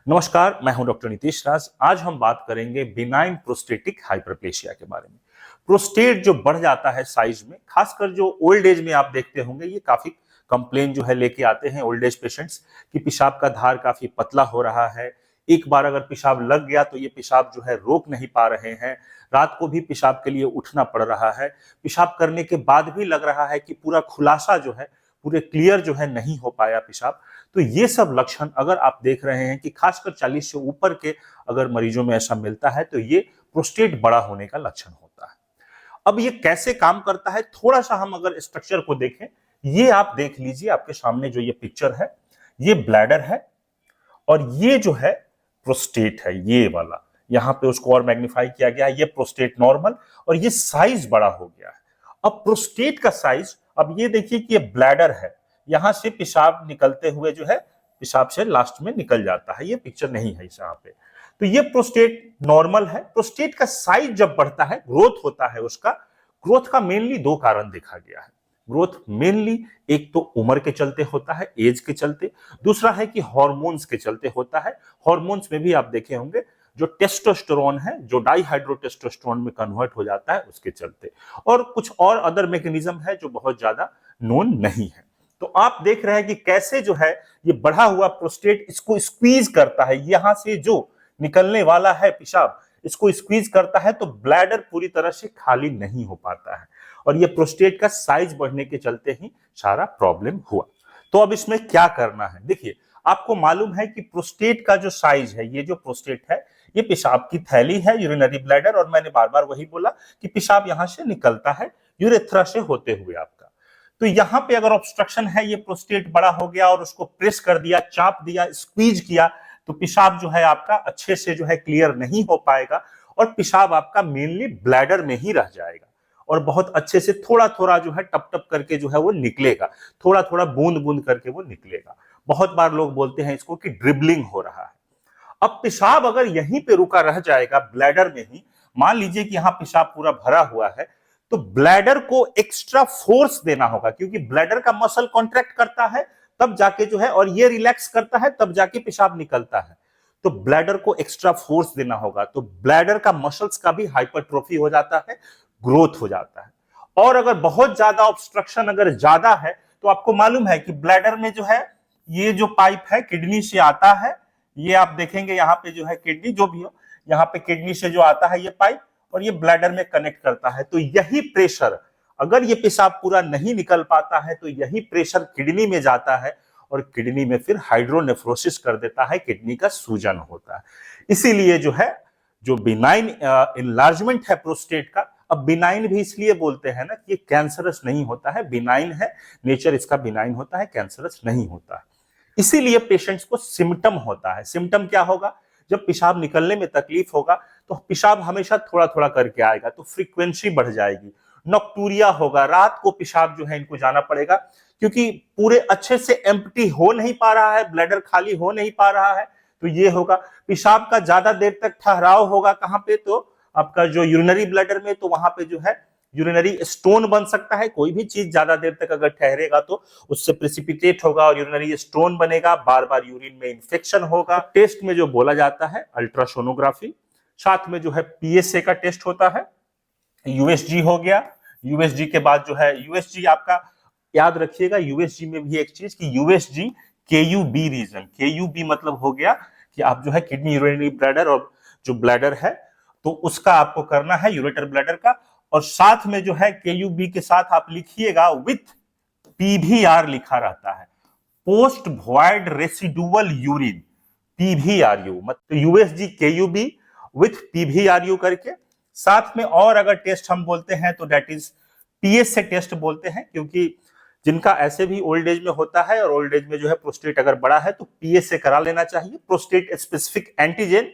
नमस्कार, मैं हूं डॉक्टर नीतीश राज। आज हम बात करेंगे बिनाइन प्रोस्टेटिक हाइपरप्लेशिया के बारे में। प्रोस्टेट जो बढ़ जाता है साइज में, खासकर जो ओल्ड एज में आप देखते होंगे, ये काफी कंप्लेन जो है लेके आते हैं ओल्ड एज पेशेंट्स कि पेशाब का धार काफी पतला हो रहा है। एक बार अगर पेशाब लग गया तो ये पेशाब जो है रोक नहीं पा रहे हैं। रात को भी पेशाब के लिए उठना पड़ रहा है। पेशाब करने के बाद भी लग रहा है कि पूरा खुलासा जो है, पूरे क्लियर जो है नहीं हो पाया पेशाब। तो ये सब लक्षण अगर आप देख रहे हैं कि खासकर 40 से ऊपर के अगर मरीजों में ऐसा मिलता है तो ये प्रोस्टेट बड़ा होने का लक्षण होता है। अब ये कैसे काम करता है, थोड़ा सा हम अगर स्ट्रक्चर को देखें, ये आप देख लीजिए, आपके सामने जो ये पिक्चर है, ये ब्लैडर है और ये जो है प्रोस्टेट है, ये वाला। यहां पे उसको और मैग्नीफाई किया गया है, ये प्रोस्टेट नॉर्मल और ये साइज बड़ा हो गया है। अब प्रोस्टेट का साइज, अब ये देखिए कि ये ब्लैडर है, यहां से पेशाब निकलते हुए जो है पेशाब से लास्ट में निकल जाता है। ये पिक्चर नहीं है इस यहाँ पे। तो ये प्रोस्टेट नॉर्मल है। प्रोस्टेट का साइज जब बढ़ता है, ग्रोथ होता है उसका, ग्रोथ का मेनली दो कारण देखा गया है। ग्रोथ मेनली एक तो उम्र के चलते होता है, एज के चलते। दूसरा है कि हार्मोन्स के चलते होता है। हार्मोन्स में भी आप देखे होंगे, जो टेस्टोस्टेरोन है, जो डाइहाइड्रोटेस्टोस्टेरोन में कन्वर्ट हो जाता है, उसके चलते। और कुछ और अदर मैकेनिज्म है जो बहुत ज्यादा नोन नहीं है। तो आप देख रहे हैं कि कैसे जो है ये बढ़ा हुआ प्रोस्टेट इसको स्क्वीज करता है। यहां से जो निकलने वाला है पेशाब, इसको स्क्वीज करता है तो ब्लैडर पूरी तरह से खाली नहीं हो पाता है और ये प्रोस्टेट का साइज बढ़ने के चलते ही सारा प्रॉब्लम हुआ। तो अब इसमें क्या करना है, देखिए, आपको मालूम है कि प्रोस्टेट का जो साइज है, ये जो प्रोस्टेट है, ये पेशाब की थैली है, यूरिनरी ब्लैडर। और मैंने बार बार वही बोला कि पेशाब यहां से निकलता है यूरेथ्रा से होते हुए आपका। तो यहां पे अगर ऑब्स्ट्रक्शन है, ये प्रोस्टेट बड़ा हो गया और उसको प्रेस कर दिया, चाप दिया, स्क्वीज किया, तो पेशाब जो है आपका अच्छे से जो है क्लियर नहीं हो पाएगा और पेशाब आपका मेनली ब्लैडर में ही रह जाएगा और बहुत अच्छे से थोड़ा थोड़ा जो है टप टप करके जो है वो निकलेगा, थोड़ा थोड़ा बूंद बूंद करके वो निकलेगा। बहुत बार लोग बोलते हैं इसको कि ड्रिबलिंग हो रहा है। अब पेशाब अगर यहीं पे रुका रह जाएगा ब्लैडर में ही, मान लीजिए कि यहां पेशाब पूरा भरा हुआ है, तो ब्लैडर को एक्स्ट्रा फोर्स देना होगा, क्योंकि ब्लैडर का मसल कॉन्ट्रैक्ट करता है तब जाके जो है, और ये रिलैक्स करता है तब जाके पेशाब निकलता है। तो ब्लैडर को एक्स्ट्रा फोर्स देना होगा, तो ब्लैडर का मसल्स का भी हाइपरट्रोफी हो जाता है, ग्रोथ हो जाता है। और अगर बहुत ज्यादा ऑब्स्ट्रक्शन अगर ज्यादा है, तो आपको मालूम है कि ब्लैडर में जो है, ये जो पाइप है किडनी से आता है, ये आप देखेंगे यहाँ पे जो है किडनी, जो भी हो, यहाँ पे किडनी से जो आता है ये पाइप, और ये ब्लैडर में कनेक्ट करता है। तो यही प्रेशर, अगर ये पेशाब पूरा नहीं निकल पाता है तो यही प्रेशर किडनी में जाता है और किडनी में फिर हाइड्रोनेफ्रोसिस कर देता है, किडनी का सूजन होता है। इसीलिए जो है, जो बिनाइन इनलार्जमेंट है प्रोस्टेट का, अब बिनाइन भी इसलिए बोलते हैं ना कि ये कैंसरस नहीं होता है, बिनाइन है, नेचर इसका बिनाइन होता है, कैंसरस नहीं होता है। इसीलिए पेशेंट्स को सिम्टम होता है। सिम्टम क्या होगा, जब पेशाब निकलने में तकलीफ होगा तो पेशाब हमेशा थोड़ा थोड़ा करके आएगा, तो फ्रीक्वेंसी बढ़ जाएगी, नॉक्टूरिया होगा, रात को पेशाब जो है इनको जाना पड़ेगा, क्योंकि पूरे अच्छे से एम्प्टी हो नहीं पा रहा है, ब्लैडर खाली हो नहीं पा रहा है। तो ये होगा, पेशाब का ज्यादा देर तक ठहराव होगा कहां पे, तो आपका जो यूरिनरी ब्लैडर में, तो वहां पे जो है यूरिनरी स्टोन बन सकता है। कोई भी चीज ज्यादा देर तक अगर ठहरेगा तो उससे प्रेसिपिटेट होगा और यूरिनरी स्टोन बनेगा, बार बार यूरिन में इंफेक्शन होगा। टेस्ट में जो बोला जाता है अल्ट्रासोनोग्राफी, साथ में जो है पीएसए का टेस्ट होता है, यूएसजी हो गया। यूएसजी के बाद जो है, यूएसजी आपका याद रखिएगा, यूएसजी में भी एक चीज कि यूएसजी केयूबी रीजन, केयूबी मतलब हो गया कि आप जो है किडनी यूरिनरी ब्लैडर और जो ब्लैडर है तो उसका आपको करना है, यूरेटर ब्लैडर का। और साथ में जो है केयूबी के साथ आप लिखिएगा विथ पीवीआर लिखा रहता है, पोस्ट वॉइड रेसिडुअल यूरिन, पीवीआरयू, मतलब यूएसजी केयूबी विथ पीवीआरयू करके। साथ में और अगर टेस्ट हम बोलते हैं तो दैट इज पीएसए टेस्ट बोलते हैं, क्योंकि जिनका ऐसे भी ओल्ड एज में होता है और ओल्ड एज में जो है प्रोस्टेट अगर बड़ा है तो पीएसए करा लेना चाहिए, प्रोस्टेट स्पेसिफिक एंटीजन।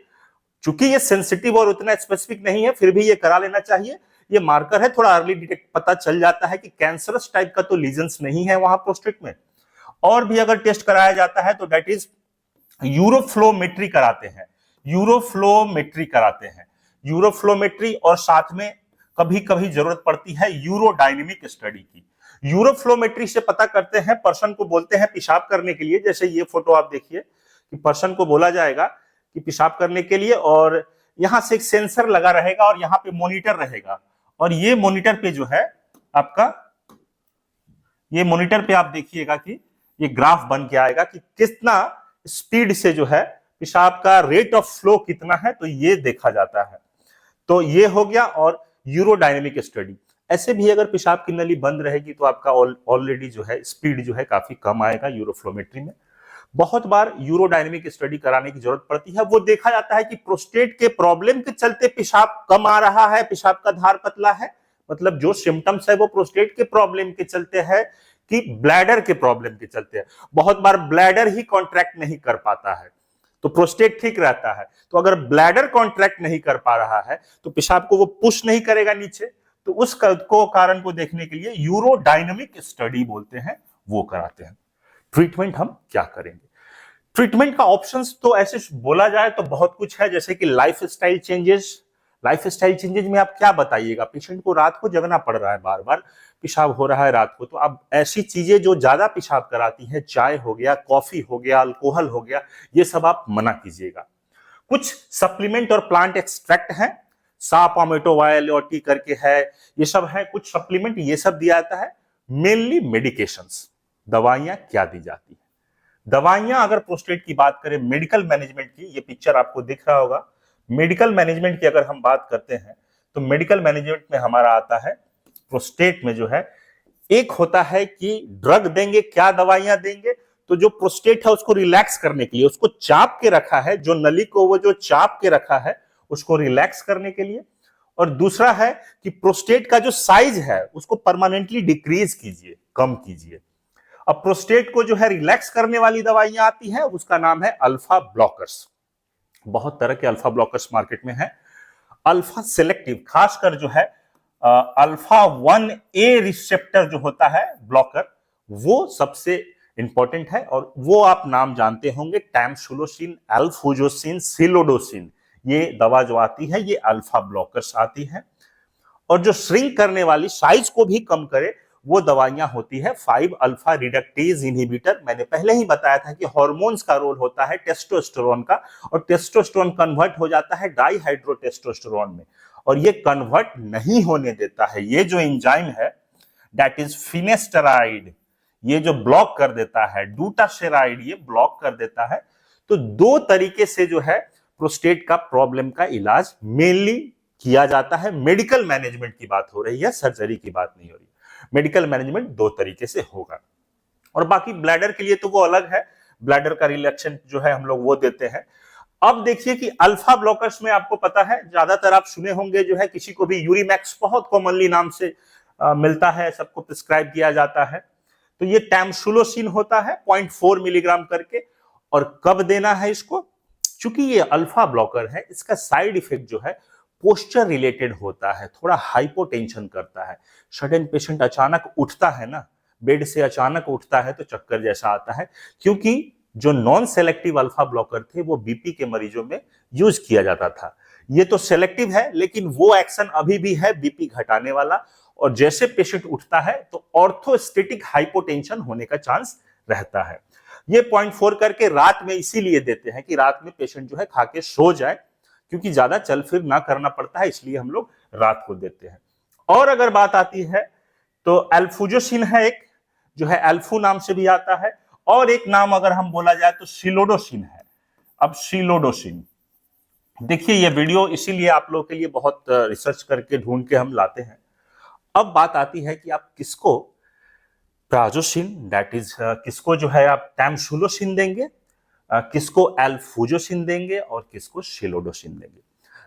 चूंकि ये सेंसिटिव और उतना स्पेसिफिक नहीं है, फिर भी ये करा लेना चाहिए। ये मार्कर है, थोड़ा अर्ली डिटेक्ट पता चल जाता है कि कैंसरस टाइप का तो लीजन्स नहीं है वहां प्रोस्टेट में। और भी अगर टेस्ट कराया जाता है तो दैट इज यूरोफ्लोमेट्री कराते हैं, यूरोफ्लोमेट्री कराते हैं, यूरोफ्लोमेट्री। और साथ में कभी कभी जरूरत पड़ती है यूरोडायनेमिक स्टडी की। यूरोफ्लोमेट्री से पता करते हैं, पर्सन को बोलते हैं पेशाब करने के लिए, जैसे ये फोटो आप देखिए कि पर्सन को बोला जाएगा कि पेशाब करने के लिए, और यहां से एक सेंसर लगा रहेगा और यहां पे मॉनिटर रहेगा, और ये मॉनिटर पे जो है आपका, ये मॉनिटर पे आप देखिएगा कि ये ग्राफ बन के आएगा कि कितना स्पीड से जो है पेशाब का रेट ऑफ फ्लो कितना है, तो ये देखा जाता है। तो ये हो गया। और यूरोडायनेमिक स्टडी, ऐसे भी अगर पेशाब की नली बंद रहेगी तो आपका ऑलरेडी जो है स्पीड जो है काफी कम आएगा यूरोफ्लोमेट्री में। बहुत बार यूरोडायनेमिक स्टडी कराने की जरूरत पड़ती है। वो देखा जाता है कि प्रोस्टेट के प्रॉब्लम के चलते पेशाब कम आ रहा है, पेशाब का धार पतला है, मतलब जो सिम्टम्स है वो प्रोस्टेट के प्रॉब्लम के चलते है कि ब्लैडर के प्रॉब्लम के चलते है। बहुत बार ब्लैडर ही कॉन्ट्रैक्ट नहीं कर पाता है तो प्रोस्टेट ठीक रहता है। तो अगर ब्लैडर कॉन्ट्रैक्ट नहीं कर पा रहा है तो पेशाब को वो पुश नहीं करेगा नीचे, तो उस कारण को देखने के लिए यूरोडायनेमिक स्टडी बोलते हैं, वो कराते हैं। ट्रीटमेंट हम क्या करेंगे? ट्रीटमेंट का ऑप्शंस तो ऐसे बोला जाए तो बहुत कुछ है, जैसे कि लाइफस्टाइल चेंजेस। लाइफस्टाइल चेंजेस में आप क्या बताइएगा? पेशेंट को रात को जगना पड़ रहा है, बार बार पेशाब हो रहा है रात को, तो आप ऐसी चीजें जो ज्यादा पेशाब कराती हैं, चाय हो गया, कॉफी हो गया, अल्कोहल हो गया, ये सब आप मना कीजिएगा। कुछ सप्लीमेंट और प्लांट एक्सट्रैक्ट हैं, सापामेटोवायलियोटी करके है, ये सब है कुछ सप्लीमेंट, ये सब दिया जाता है। मेनली मेडिकेशंस, दवाइयां क्या दी जाती है? दवाइयां अगर प्रोस्टेट की बात करें, मेडिकल मैनेजमेंट की, ये पिक्चर आपको दिख रहा होगा, मेडिकल मैनेजमेंट की अगर हम बात करते हैं तो मेडिकल मैनेजमेंट में हमारा आता है, प्रोस्टेट में जो है एक होता है कि ड्रग देंगे, क्या दवाइयां देंगे, तो जो प्रोस्टेट है उसको रिलैक्स करने के लिए, उसको चाप के रखा है, जो नली को वो जो चाप के रखा है उसको रिलैक्स करने के लिए। और दूसरा है कि प्रोस्टेट का जो साइज है उसको परमानेंटली डिक्रीज कीजिए, कम कीजिए। अब प्रोस्टेट को जो है रिलैक्स करने वाली दवाइयां आती हैं, उसका नाम है अल्फा ब्लॉकर्स। बहुत तरह के अल्फा ब्लॉकर्स मार्केट में है। अल्फा सेलेक्टिव, खासकर जो है अल्फा 1A रिसेप्टर जो होता है ब्लॉकर, वो सबसे इंपॉर्टेंट है, और वो आप नाम जानते होंगे, टैमसुलोसिन, एल्फुजोसिन, सिलोडोसिन, ये दवा जो आती है ये अल्फा ब्लॉकर्स आती है। और जो श्रिंक करने वाली, साइज को भी कम करे, वो दवाइयां होती है 5 अल्फा रिडक्टेज इनहिबिटर। मैंने पहले ही बताया था कि हार्मोन्स का रोल होता है टेस्टोस्टेरोन का, और टेस्टोस्टेरोन कन्वर्ट हो जाता है डाइहाइड्रोटेस्टोस्टेरोन में, और ये कन्वर्ट नहीं होने देता है। ये जो एंजाइम है दैट इज फिनेस्टराइड, ये जो ब्लॉक कर देता है, डूटासेराइड ये ब्लॉक कर देता है। तो दो तरीके से जो है प्रोस्टेट का प्रॉब्लम का इलाज मेनली किया जाता है। मेडिकल मैनेजमेंट की बात हो रही है, सर्जरी की बात नहीं हो रही। मेडिकल मैनेजमेंट दो तरीके से होगा, और बाकी ब्लैडर के लिए तो वो अलग है, ब्लैडर का रिलैक्सेंट जो है हम लोग वो देते हैं। अब देखिए कि अल्फा ब्लॉकर्स में आपको पता है, ज्यादातर आप सुने होंगे जो है, किसी को भी यूरिमैक्स बहुत कॉमनली नाम से मिलता है, सबको प्रिस्क्राइब किया जाता है। तो ये टैमसुलोसिन होता है 0.4 मिलीग्राम करके। और कब देना है इसको? चूंकि ये अल्फा ब्लॉकर है, इसका साइड इफेक्ट जो है पोस्चर रिलेटेड होता है, थोड़ा हाइपोटेंशन करता है। सडन पेशेंट अचानक उठता है ना, बेड से अचानक उठता है तो चक्कर जैसा आता है, क्योंकि जो नॉन सेलेक्टिव अल्फा ब्लॉकर थे वो बीपी के मरीजों में यूज किया जाता था। ये तो सेलेक्टिव है, लेकिन वो एक्शन अभी भी है बीपी घटाने वाला, और जैसे पेशेंट उठता है तो ऑर्थोस्टेटिक हाइपोटेंशन होने का चांस रहता है। ये 0.4 करके रात में इसीलिए देते हैं कि रात में पेशेंट जो है खा के सो जाए, क्योंकि ज्यादा चल फिर ना करना पड़ता है, इसलिए हम लोग रात को देते हैं। और अगर बात आती है तो एल्फुजोसिन है एक, जो है एल्फू नाम से भी आता है, और एक नाम अगर हम बोला जाए तो सिलोडोसिन है। अब सिलोडोसिन देखिए, ये वीडियो इसीलिए आप लोगों के लिए बहुत रिसर्च करके ढूंढ के हम लाते हैं। अब बात आती है कि आप किसको प्राजोसिन, दैट इज किसको जो है आप टैमसुलोसिन देंगे, किसको एल्फुजोसिन देंगे, और किसको सिलोडोसिन देंगे।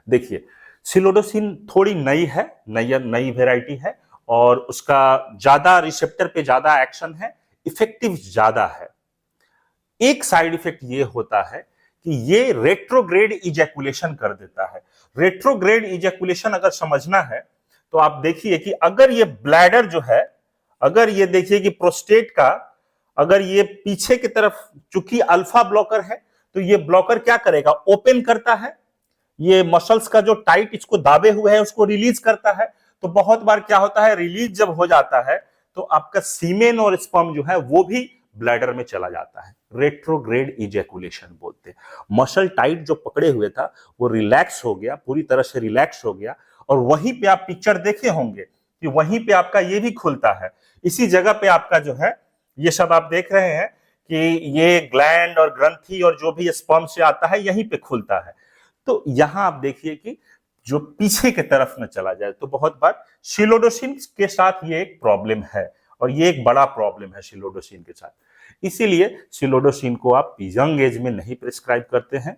देखिए, सिलोडोसिन थोड़ी नई है, नई वेराइटी है, और उसका ज्यादा रिसेप्टर पे ज्यादा एक्शन है, इफेक्टिव ज्यादा है। एक साइड इफेक्ट ये होता है कि ये रेट्रोग्रेड इजैकुलेशन कर देता है। रेट्रोग्रेड इजैकुलेशन अगर समझना है तो आप देखिए कि अगर ये ब्लैडर जो है, अगर ये देखिए कि प्रोस्टेट का, अगर ये पीछे की तरफ, चूंकि अल्फा ब्लॉकर है तो ये ब्लॉकर क्या करेगा, ओपन करता है, ये मसल्स का जो टाइट इसको दाबे हुए है उसको रिलीज करता है। तो बहुत बार क्या होता है, रिलीज जब हो जाता है तो आपका सीमेन और स्पर्म जो है वो भी ब्लैडर में चला जाता है, रेट्रोग्रेड इजैकुलेशन बोलते हैं। मसल टाइट जो पकड़े हुए था वो रिलैक्स हो गया, पूरी तरह से रिलैक्स हो गया, और वहीं पे आप पिक्चर देखे होंगे कि वहीं पे आपका ये भी खुलता है, इसी जगह पे आपका जो है ये सब आप देख रहे हैं कि ये ग्लैंड और ग्रंथि और जो भी स्पर्म से आता है यहीं पे खुलता है। तो यहां आप देखिए कि जो पीछे की तरफ न चला जाए, तो बहुत बार सिलोडोसिन के साथ ये एक प्रॉब्लम है, और ये एक बड़ा प्रॉब्लम है सिलोडोसिन के साथ। इसीलिए सिलोडोसिन को आप यंग एज में नहीं प्रिस्क्राइब करते हैं।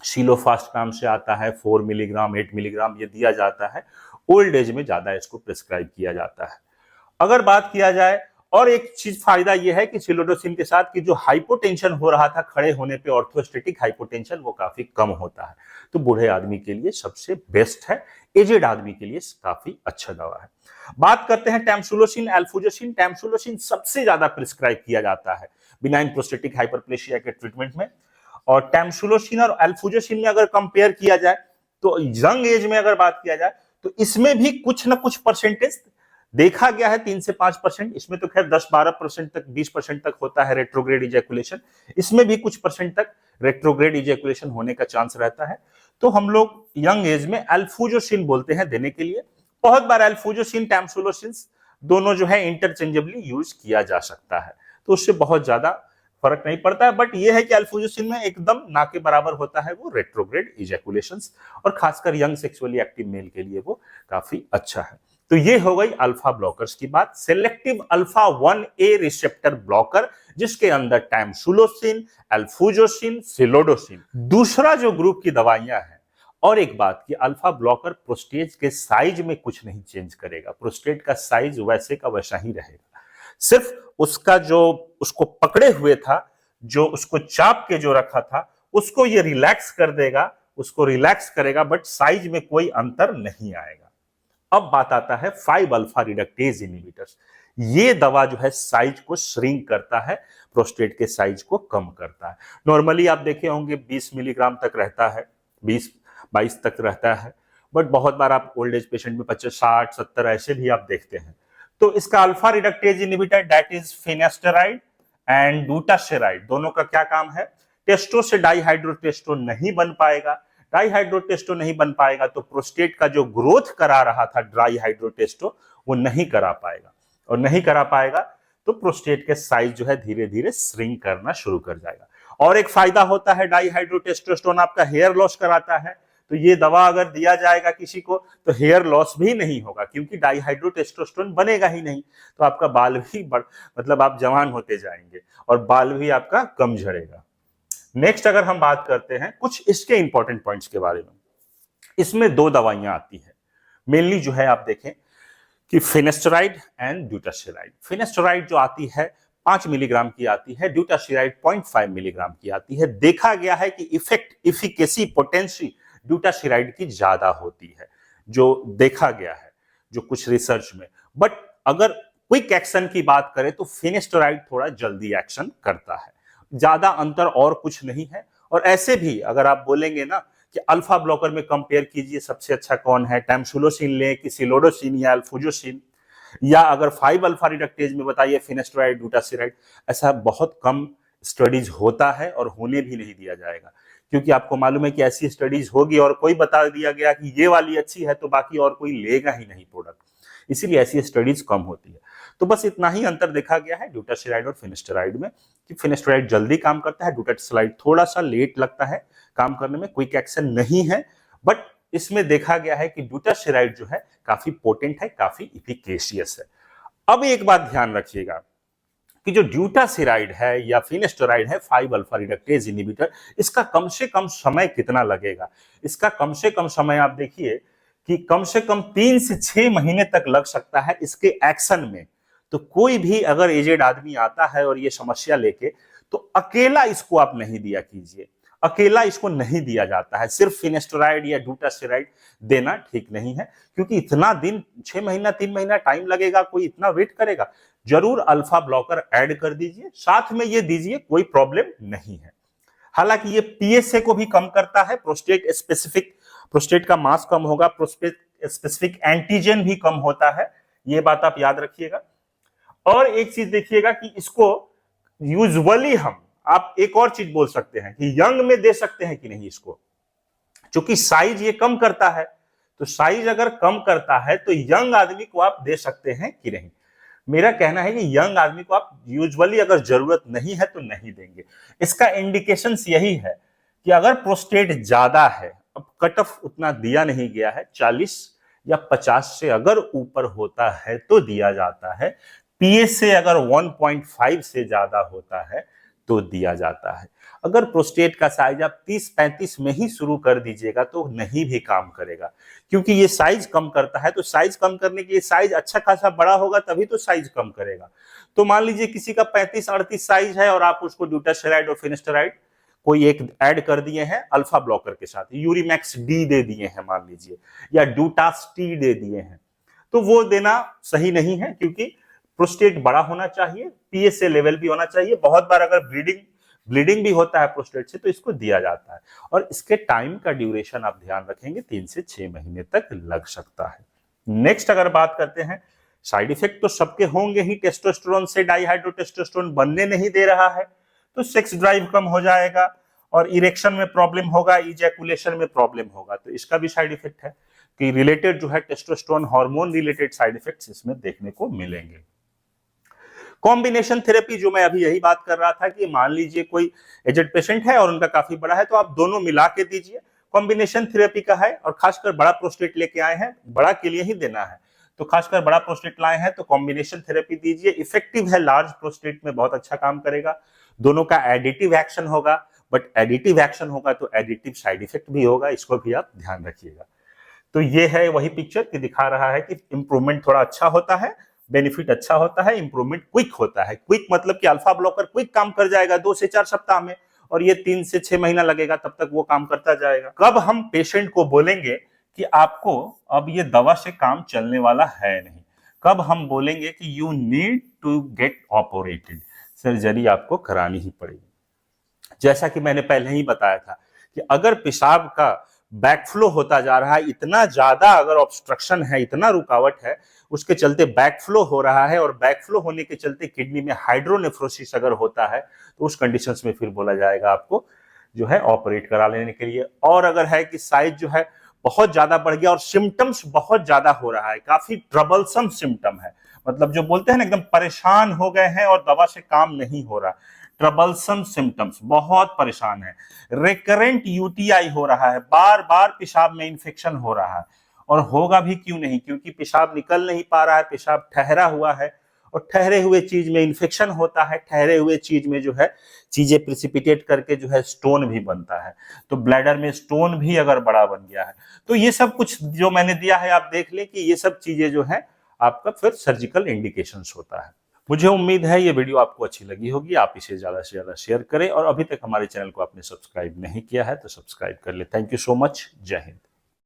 सिलोफास्ट नाम से आता है, 4 मिलीग्राम 8 मिलीग्राम ये दिया जाता है। ओल्ड एज में ज्यादा इसको प्रिस्क्राइब किया जाता है। अगर बात किया जाए, और एक चीज फायदा यह है कि सिलोडोसिन के साथ कि जो हाइपोटेंशन हो रहा था खड़े होने पे, ऑर्थोस्टेटिक हाइपोटेंशन, वो काफी कम होता है। तो बूढ़े आदमी के लिए सबसे बेस्ट है, एजेड आदमी के लिए काफी अच्छा दवा है। बात करते हैं टैमसुलोसिन, एल्फुजोसिन। टैमसुलोसिन सबसे ज्यादा प्रिस्क्राइब किया जाता है बिनाइन प्रोस्टेटिक हाइपरप्लेशिया के ट्रीटमेंट में। और टैमसुलोसिन और एल्फुजोसिन में अगर कंपेयर किया जाए, तो यंग एज में अगर बात किया जाए, तो इसमें भी कुछ ना कुछ परसेंटेज देखा गया है, 3 से 5%। इसमें तो खैर 10-12% तक, 20% तक होता है रेट्रोग्रेड इजैकुलेशन। इसमें भी कुछ परसेंट तक रेट्रोग्रेड इजैकुलेशन होने का चांस रहता है। तो हम लोग यंग एज में एल्फुजोसिन बोलते हैं देने के लिए। बहुत बार एल्फुजोसिन, टैमसुलोसिन दोनों जो है इंटरचेंजेबली यूज किया जा सकता है, तो उससे बहुत ज्यादा फर्क नहीं पड़ता है। बट यह है कि एल्फुजोसिन में एकदम ना के बराबर होता है वो रेट्रोग्रेड इजैकुलेशंस, और खासकर यंग सेक्सुअली एक्टिव मेल के लिए वो काफी अच्छा है। तो ये हो गई अल्फा ब्लॉकर्स की बात। Selective alpha 1A receptor blocker, जिसके अंदर टैमसुलोसिन, एल्फुजोसिन, सिलोडोसिन। दूसरा जो ग्रुप की दवाइयां हैं, और एक बात कि अल्फा ब्लॉकर प्रोस्टेट के साइज में कुछ नहीं चेंज करेगा, प्रोस्टेट का साइज वैसे का वैसा ही रहेगा। सिर्फ उसका जो उसको पकड़े हुए था, जो उसको चाप के जो रखा था, उसको ये रिलैक्स कर देगा, उसको रिलैक्स करेगा, बट साइज में कोई अंतर नहीं आएगा। अब बात आता है 5 अल्फा रिडक्टेज इनहिबिटर्स। ये दवा जो है साइज को श्रिंक करता है, प्रोस्टेट के साइज को कम करता है। नॉर्मली आप देखे होंगे 20 मिलीग्राम तक रहता है, 20-22 तक रहता है, बट बहुत बार आप ओल्ड एज पेशेंट में 50, 60, 70 ऐसे भी आप देखते हैं। तो इसका alpha reductase inhibitor that is finasteride and dutasteride, दोनों का क्या काम है? टेस्टो से डाइहाइड्रोटेस्टो नहीं बन पाएगा, डाइहाइड्रोटेस्टो नहीं बन पाएगा तो प्रोस्टेट का जो ग्रोथ करा रहा था डाइहाइड्रोटेस्टो, वो नहीं करा पाएगा, और नहीं करा पाएगा तो प्रोस्टेट के साइज जो है धीरे धीरे श्रिंक करना शुरू कर जाएगा। और एक फायदा होता है, डाइहाइड्रोटेस्टोस्टेरोन आपका हेयर लॉस कराता है, तो ये दवा अगर दिया जाएगा किसी को तो हेयर लॉस भी नहीं होगा, क्योंकि डाइहाइड्रोटेस्टोस्टेरोन बनेगा ही नहीं, तो आपका बाल भी मतलब आप जवान होते जाएंगे और बाल भी आपका कम झड़ेगा। नेक्स्ट अगर हम बात करते हैं कुछ इसके इंपॉर्टेंट पॉइंट्स के बारे में, इसमें 2 दवाइयां आती है मेनली, जो है आप देखें कि फिनेस्टेराइड एंड ड्यूटासेराइड। फिनेस्टेराइड जो आती है 5 मिलीग्राम की आती है, ड्यूटासेराइड 0.5 मिलीग्राम की आती है। देखा गया है कि इफेक्ट, इफिकेसी, पोटेंसी ड्यूटासेराइड की ज्यादा होती है, जो देखा गया है जो कुछ रिसर्च में। बट अगर क्विक एक्शन की बात करें तो फिनेस्टेराइड थोड़ा जल्दी एक्शन करता है, ज्यादा अंतर और कुछ नहीं है। और ऐसे भी अगर आप बोलेंगे ना कि अल्फा ब्लॉकर में कंपेयर कीजिए सबसे अच्छा कौन है, टैमसुलोसिन लें कि सिलोडोसिन या एल्फुजोसिन, या अगर 5 अल्फा रिडक्टेज में बताइए फिनेस्टेराइड, ड्यूटासेराइड, ऐसा बहुत कम स्टडीज होता है और होने भी नहीं दिया जाएगा, क्योंकि आपको मालूम है कि ऐसी स्टडीज होगी और कोई बता दिया गया कि ये वाली अच्छी है तो बाकी और कोई लेगा ही नहीं प्रोडक्ट, इसीलिए ऐसी स्टडीज कम होती है। तो बस इतना ही अंतर देखा गया है ड्यूटासेराइड और फिनेस्टेराइड में, कि फिनेस्टेराइड जल्दी काम करता है, ड्यूटासेराइड थोड़ा सा लेट लगता है काम करने में, क्विक एक्शन नहीं है। बट इसमें देखा गया है कि ड्यूटासेराइड जो है काफी पोटेंट है, काफी इफिकेशियस है। अब एक बात ध्यान रखिएगा कि जो ड्यूटासेराइड है या फिनेस्टेराइड है 5 अल्फा रिडक्टेज इनहिबिटर, इसका कम से कम समय कितना लगेगा? इसका कम से कम समय आप देखिए कि कम से कम 3 से 6 महीने तक लग सकता है इसके एक्शन में। तो कोई भी अगर एजेड आदमी आता है और ये समस्या लेके, तो अकेला इसको आप नहीं दिया कीजिए, अकेला इसको नहीं दिया जाता है। सिर्फ फिनेस्टेराइड या ड्यूटासेराइड देना ठीक नहीं है, क्योंकि इतना दिन, 6 महीना 3 महीना टाइम लगेगा, कोई इतना वेट करेगा? जरूर अल्फा ब्लॉकर ऐड कर दीजिए, साथ में ये दीजिए, कोई प्रॉब्लम नहीं है। हालांकि ये पीएसए को भी कम करता है, प्रोस्टेट स्पेसिफिक, प्रोस्टेट का मास कम होगा, प्रोस्टेट स्पेसिफिक एंटीजन भी कम होता है, ये बात आप याद रखिएगा। और एक चीज देखिएगा कि इसको यूजुअली हम, आप एक और चीज बोल सकते हैं कि यंग में दे सकते हैं कि नहीं इसको, क्योंकि साइज ये कम करता है, तो साइज अगर कम करता है तो यंग आदमी को आप दे सकते हैं कि नहीं। मेरा कहना है कि यंग आदमी को आप यूजुअली अगर जरूरत नहीं है तो नहीं देंगे। इसका इंडिकेशंस यही है कि अगर प्रोस्टेट ज्यादा है, अब कट ऑफ उतना दिया नहीं गया है, 40 या 50 से अगर ऊपर होता है तो दिया जाता है। पीएसए अगर 1.5 से ज्यादा होता है तो दिया जाता है। अगर प्रोस्टेट का साइज आप 30-35 में ही शुरू कर दीजिएगा तो नहीं भी काम करेगा, क्योंकि ये साइज कम करता है। तो साइज कम करने के लिए साइज अच्छा खासा बड़ा होगा तभी तो साइज कम करेगा। तो मान लीजिए किसी का 35-38 साइज है और आप उसको ड्यूटास्टेरॉइड और फिनेस्टेरॉइड कोई एक ऐड कर दिए हैं अल्फा ब्लॉकर के साथ, यूरिमैक्स डी दे दिए हैं मान लीजिए, या डूटास्टी दे दिए हैं, तो वो देना सही नहीं है, क्योंकि प्रोस्टेट बड़ा होना चाहिए, पीएसए लेवल भी होना चाहिए। बहुत बार अगर ब्लीडिंग भी होता है प्रोस्टेट से तो इसको दिया जाता है, और इसके टाइम का ड्यूरेशन आप ध्यान रखेंगे 3 से 6 महीने तक लग सकता है। नेक्स्ट अगर बात करते हैं, साइड इफेक्ट तो सबके होंगे ही। टेस्टोस्टेरोन से डाइहाइड्रोटेस्टोस्टेरोन बनने नहीं दे रहा है तो सेक्स ड्राइव कम हो जाएगा और इरेक्शन में प्रॉब्लम होगा, इजैकुलेशन में प्रॉब्लम होगा, तो इसका भी साइड इफेक्ट है कि रिलेटेड जो है testosterone hormone related side effects इसमें देखने को मिलेंगे। कॉम्बिनेशन थेरेपी, जो मैं अभी यही बात कर रहा था कि मान लीजिए कोई एजेड पेशेंट है और उनका काफी बड़ा है तो आप दोनों मिला के दीजिए, कॉम्बिनेशन थेरेपी का है। और खासकर बड़ा प्रोस्टेट लेके आए हैं, बड़ा के लिए ही देना है, तो खासकर बड़ा प्रोस्टेट लाए हैं तो कॉम्बिनेशन थेरेपी दीजिए। इफेक्टिव है, लार्ज प्रोस्टेट में बहुत अच्छा काम करेगा। दोनों का एडिटिव एक्शन होगा, बट एडिटिव एक्शन होगा तो एडिटिव साइड इफेक्ट भी होगा, इसको भी आप ध्यान रखिएगा। तो ये है वही पिक्चर कि दिखा रहा है कि इंप्रूवमेंट थोड़ा अच्छा होता है, बेनिफिट अच्छा होता है, इंप्रूवमेंट क्विक होता है। क्विक मतलब कि अल्फा ब्लॉकर क्विक काम कर जाएगा 2 से 4 सप्ताह में, और ये 3 से 6 महीना लगेगा, तब तक वो काम करता जाएगा। कब हम पेशेंट को बोलेंगे कि आपको अब ये दवा से काम चलने वाला है नहीं, कब हम बोलेंगे कि you need to get operated, surgery आपको करानी ही पड़ेगी। जैसा कि मैंने पहले ही बताया था कि अगर पेशाब का बैकफ्लो होता जा रहा है, इतना ज्यादा अगर ऑब्स्ट्रक्शन है, इतना रुकावट है, उसके चलते बैकफ्लो हो रहा है, और बैकफ्लो होने के चलते किडनी में हाइड्रोनेफ्रोसिस अगर होता है तो उस कंडीशंस में फिर बोला जाएगा आपको जो है ऑपरेट करा लेने के लिए। और अगर है कि साइज जो है बहुत ज्यादा बढ़ गया और सिम्टम्स बहुत ज्यादा हो रहा है, काफी ट्रबलसम सिम्टम है, मतलब जो बोलते हैं ना एकदम परेशान हो गए हैं और दवा से काम नहीं हो रहा, ट्रबलसम सिम्टम्स, बहुत परेशान है, रिकरेंट यूटीआई हो रहा है, बार बार पेशाब में इंफेक्शन हो रहा है, और होगा भी क्यों नहीं, क्योंकि पेशाब निकल नहीं पा रहा है, पेशाब ठहरा हुआ है, और ठहरे हुए चीज में इंफेक्शन होता है, ठहरे हुए चीज में जो है चीजें प्रिसिपिटेट करके जो है स्टोन भी बनता है, तो ब्लैडर में स्टोन भी अगर बड़ा बन गया है तो ये सब कुछ जो मैंने दिया है आप देख लें कि ये सब चीजें जो है आपका फिर सर्जिकल इंडिकेशंस होता है। मुझे उम्मीद है ये वीडियो आपको अच्छी लगी होगी, आप इसे ज्यादा से ज्यादा शेयर करें, और अभी तक हमारे चैनल को आपने सब्सक्राइब नहीं किया है तो सब्सक्राइब कर ले। थैंक यू सो मच, जय हिंद।